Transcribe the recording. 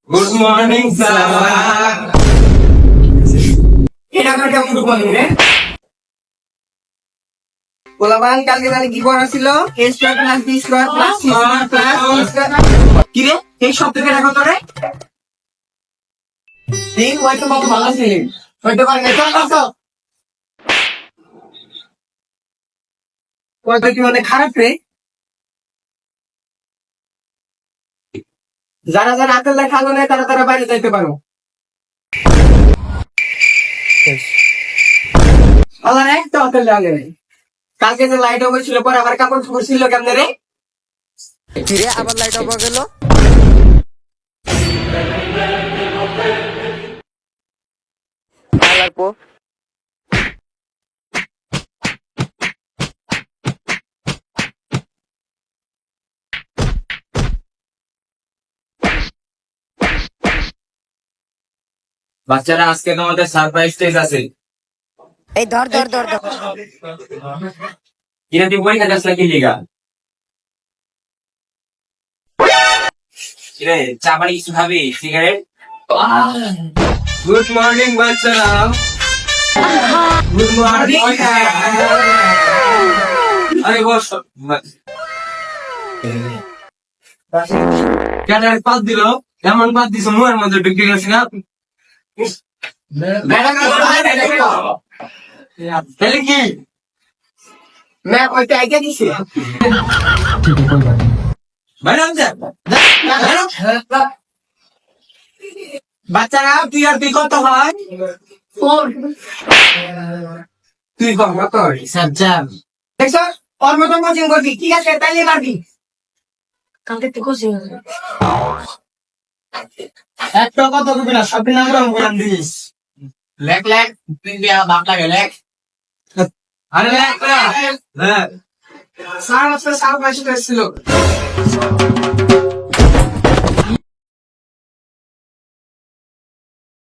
Good morning sir. এটা আমার কেমন গুড মর্নিং রে? পোলাপান কালকে জানি কি পড়া ছিল? a square plus b square plus c square plus d square. কি রে এই শব্দকে রাখো তো রে? তিন হয়তো কত ভালো ছিলি, হয়তো পারে নাই। চল আসো, কয়টা কি মানে খারাপ রে? যারা যারা আতেল লেখা আলো নেই তারা তারা বাইরে যাইতে পারো। আল্লাহ একটা আতেল লাগে নাই। কালকে যে লাইট অফ ছিল পরে আবার কাপড় চোপড় ছিল কেমনে রে? কিরে আবার লাইট অফ হয়ে গেল? লাগবো বাচ্চারা আজকে তোমাদের সারপ্রাইজ টেস্ট আছে। এই ধর ধর ধর ধর কিরে তুই বই খাটাস নাকি লিগা? কিরে চা পানি কিছু খাবি? সিগারেট? গুড মর্নিং বাচ্চারা। Good morning. আরে বস। কেন পাত দিল? এমন পাত দিছ মুয়ের মধ্যে ঢুকে গেছে না? তাহলে কি? मैं कोई आइडिया দিছে ম্যাডাম স্যার, বাচ্চারা তুই আর তুই কত হয়? তুই কত সাজ্জাদ? দেখছ ওর মতন কোচিং করবি, ঠিক আছে তাইলে পারবি। কালকে তো কোচিং একটা কথা কবি না, সব নাম বললাম দিস। লেখ লেখ, তুই বিয়া বাপ লাগে লেখ। আরে লেখ না। স্যার আজকে সারপ্রাইজ ছিল।